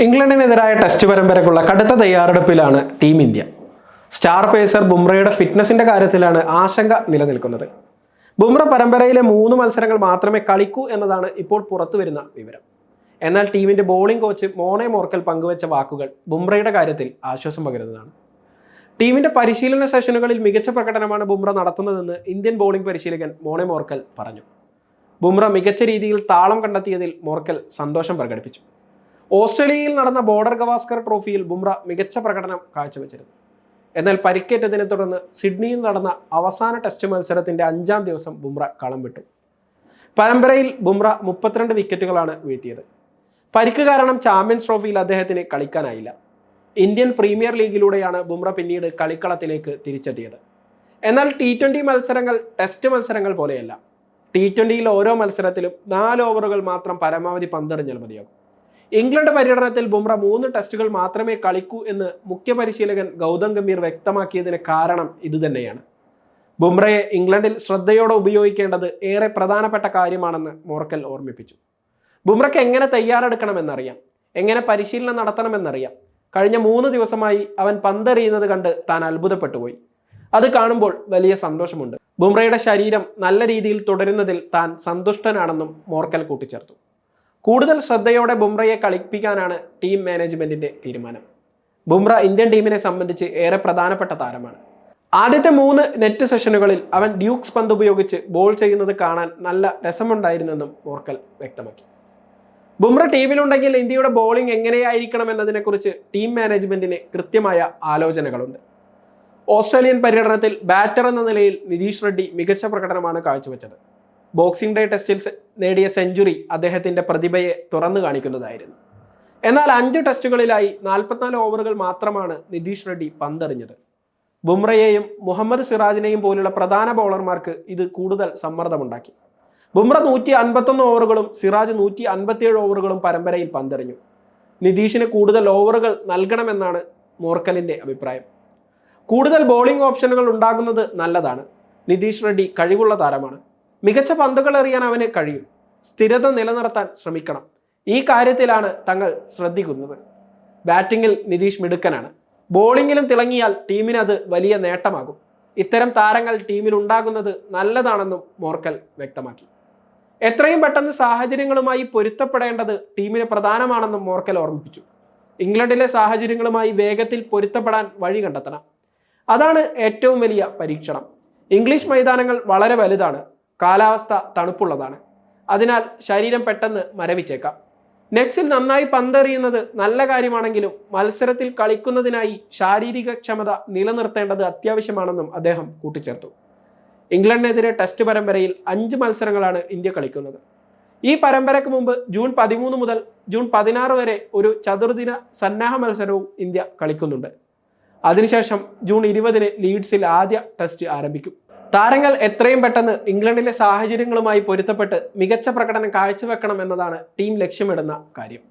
ഇംഗ്ലണ്ടിനെതിരായ ടെസ്റ്റ് പരമ്പരയ്ക്കുള്ള കടുത്ത തയ്യാറെടുപ്പിലാണ് ടീം ഇന്ത്യ. സ്റ്റാർ പേസർ ബുംറയുടെ ഫിറ്റ്നസിന്റെ കാര്യത്തിലാണ് ആശങ്ക നിലനിൽക്കുന്നത്. ബുംറ പരമ്പരയിലെ 3 മത്സരങ്ങൾ മാത്രമേ കളിക്കൂ എന്നതാണ് ഇപ്പോൾ പുറത്തുവരുന്ന വിവരം. എന്നാൽ ടീമിന്റെ ബോളിംഗ് കോച്ച് മോണെ മോർക്കൽ പങ്കുവച്ച വാക്കുകൾ ബുംറയുടെ കാര്യത്തിൽ ആശ്വാസം പകരുന്നതാണ്. ടീമിന്റെ പരിശീലന സെഷനുകളിൽ മികച്ച പ്രകടനമാണ് ബുംറ നടത്തുന്നതെന്ന് ഇന്ത്യൻ ബോളിംഗ് പരിശീലകൻ മോണെ മോർക്കൽ പറഞ്ഞു. ബുംറ മികച്ച രീതിയിൽ താളം കണ്ടെത്തിയതിൽ മോർക്കൽ സന്തോഷം പ്രകടിപ്പിച്ചു. ഓസ്ട്രേലിയയിൽ നടന്ന ബോർഡർ ഗവാസ്കർ ട്രോഫിയിൽ ബുംറ മികച്ച പ്രകടനം കാഴ്ചവെച്ചിരുന്നു. എന്നാൽ പരിക്കേറ്റതിനെ തുടർന്ന് സിഡ്നിയിൽ നടന്ന അവസാന ടെസ്റ്റ് മത്സരത്തിന്റെ 5-ാം ദിവസം ബുംറ കളം വിട്ടു. പരമ്പരയിൽ ബുംറ 32 വിക്കറ്റുകളാണ് വീഴ്ത്തിയത്. പരിക്ക് കാരണം ചാമ്പ്യൻസ് ട്രോഫിയിൽ അദ്ദേഹത്തിന് കളിക്കാനായില്ല. ഇന്ത്യൻ പ്രീമിയർ ലീഗിലൂടെയാണ് ബുംറ പിന്നീട് കളിക്കളത്തിലേക്ക് തിരിച്ചെത്തിയത്. എന്നാൽ T20 മത്സരങ്ങൾ ടെസ്റ്റ് മത്സരങ്ങൾ പോലെയല്ല. T20യിൽ ഓരോ മത്സരത്തിലും 4 ഓവറുകൾ മാത്രം പരമാവധി പന്തെറിഞ്ഞാൽ മതിയാകും. ഇംഗ്ലണ്ട് പര്യടനത്തിൽ ബുംറ 3 ടെസ്റ്റുകൾ മാത്രമേ കളിക്കൂ എന്ന് മുഖ്യ പരിശീലകൻ ഗൗതം ഗംഭീർ വ്യക്തമാക്കിയതിന് കാരണം ഇതുതന്നെയാണ്. ബുംറയെ ഇംഗ്ലണ്ടിൽ ശ്രദ്ധയോടെ ഉപയോഗിക്കേണ്ടത് ഏറെ പ്രധാനപ്പെട്ട കാര്യമാണെന്ന് മോർക്കൽ ഓർമ്മിപ്പിച്ചു. ബുംറയ്ക്ക് എങ്ങനെ തയ്യാറെടുക്കണമെന്നറിയാം, എങ്ങനെ പരിശീലനം നടത്തണമെന്നറിയാം. കഴിഞ്ഞ 3 ദിവസമായി അവൻ പന്തെറിയുന്നത് കണ്ട് താൻ അത്ഭുതപ്പെട്ടുപോയി. അത് കാണുമ്പോൾ വലിയ സന്തോഷമുണ്ട്. ബുംറയുടെ ശരീരം നല്ല രീതിയിൽ തുടരുന്നതിൽ താൻ സന്തുഷ്ടനാണെന്നും മോർക്കൽ കൂട്ടിച്ചേർത്തു. കൂടുതൽ ശ്രദ്ധയോടെ ബുംറയെ കളിപ്പിക്കാനാണ് ടീം മാനേജ്മെന്റിന്റെ തീരുമാനം. ബുംറ ഇന്ത്യൻ ടീമിനെ സംബന്ധിച്ച് ഏറെ പ്രധാനപ്പെട്ട താരമാണ്. ആദ്യത്തെ 3 നെറ്റ് സെഷനുകളിൽ അവൻ ഡ്യൂക്സ് പന്ത് ഉപയോഗിച്ച് ബോൾ ചെയ്യുന്നത് കാണാൻ നല്ല രസമുണ്ടായിരുന്നെന്നും മോർക്കൽ വ്യക്തമാക്കി. ബുംറ ടീമിലുണ്ടെങ്കിൽ ഇന്ത്യയുടെ ബോളിംഗ് എങ്ങനെയായിരിക്കണം എന്നതിനെക്കുറിച്ച് ടീം മാനേജ്മെന്റിന് കൃത്യമായ ആലോചനകളുണ്ട്. ഓസ്ട്രേലിയൻ പര്യടനത്തിൽ ബാറ്റർ എന്ന നിലയിൽ നിതീഷ് റെഡ്ഡി മികച്ച പ്രകടനമാണ് കാഴ്ചവെച്ചത്. ബോക്സിംഗ് ഡേ ടെസ്റ്റിൽ നേടിയ സെഞ്ചുറി അദ്ദേഹത്തിന്റെ പ്രതിഭയെ തുറന്നു കാണിക്കുന്നതായിരുന്നു. എന്നാൽ 5 ടെസ്റ്റുകളിലായി 44 ഓവറുകൾ മാത്രമാണ് നിതീഷ് റെഡ്ഡി പന്തെറിഞ്ഞത്. ബുംറയെയും മുഹമ്മദ് സിറാജിനെയും പോലുള്ള പ്രധാന ബൗളർമാർക്ക് ഇത് കൂടുതൽ സമ്മർദ്ദമുണ്ടാക്കി. ബുംറ 151 ഓവറുകളും സിറാജ് 157 ഓവറുകളും പരമ്പരയിൽ പന്തെറിഞ്ഞു. നിതീഷിന് കൂടുതൽ ഓവറുകൾ നൽകണമെന്നാണ് മോർക്കലിന്റെ അഭിപ്രായം. കൂടുതൽ ബോളിംഗ് ഓപ്ഷനുകൾ ഉണ്ടാകുന്നത് നല്ലതാണ്. നിതീഷ് റെഡ്ഡി കഴിവുള്ള താരമാണ്. മികച്ച പന്തുകൾ എറിയാൻ അവന് കഴിയും. സ്ഥിരത നിലനിർത്താൻ ശ്രമിക്കണം. ഈ കാര്യത്തിലാണ് തങ്ങൾ ശ്രദ്ധിക്കുന്നത്. ബാറ്റിങ്ങിൽ നിതീഷ് മിടുക്കനാണ്. ബോളിങ്ങിലും തിളങ്ങിയാൽ ടീമിന് അത് വലിയ നേട്ടമാകും. ഇത്തരം താരങ്ങൾ ടീമിൽ ഉണ്ടാകുന്നത് നല്ലതാണെന്നും മോർക്കൽ വ്യക്തമാക്കി. എത്രയും പെട്ടെന്ന് സാഹചര്യങ്ങളുമായി പൊരുത്തപ്പെടേണ്ടത് ടീമിന് പ്രധാനമാണെന്നും മോർക്കൽ ഓർമ്മിപ്പിച്ചു. ഇംഗ്ലണ്ടിലെ സാഹചര്യങ്ങളുമായി വേഗത്തിൽ പൊരുത്തപ്പെടാൻ വഴി കണ്ടെത്തണം. അതാണ് ഏറ്റവും വലിയ പരീക്ഷണം. ഇംഗ്ലീഷ് മൈതാനങ്ങൾ വളരെ വലുതാണ്. കാലാവസ്ഥ തണുപ്പുള്ളതാണ്. അതിനാൽ ശരീരം പെട്ടെന്ന് മരവിച്ചേക്കാം. നെറ്റ്സിൽ നന്നായി പന്തെറിയുന്നത് നല്ല കാര്യമാണെങ്കിലും മത്സരത്തിൽ കളിക്കുന്നതിനായി ശാരീരിക ക്ഷമത നിലനിർത്തേണ്ടത് അത്യാവശ്യമാണെന്നും അദ്ദേഹം കൂട്ടിച്ചേർത്തു. ഇംഗ്ലണ്ടിനെതിരെ ടെസ്റ്റ് പരമ്പരയിൽ 5 മത്സരങ്ങളാണ് ഇന്ത്യ കളിക്കുന്നത്. ഈ പരമ്പരയ്ക്ക് മുമ്പ് ജൂൺ 13 മുതൽ ജൂൺ 16 വരെ ഒരു ചതുർദിന സന്നാഹ മത്സരവും ഇന്ത്യ കളിക്കുന്നുണ്ട്. അതിനുശേഷം ജൂൺ 20 ലീഡ്സിൽ ആദ്യ ടെസ്റ്റ് ആരംഭിക്കും. താരങ്ങൾ എത്രയും പെട്ടെന്ന് ഇംഗ്ലണ്ടിലെ സാഹചര്യങ്ങളുമായി പൊരുത്തപ്പെട്ട് മികച്ച പ്രകടനം കാഴ്ചവെക്കണം എന്നതാണ് ടീം ലക്ഷ്യമിടുന്ന കാര്യം.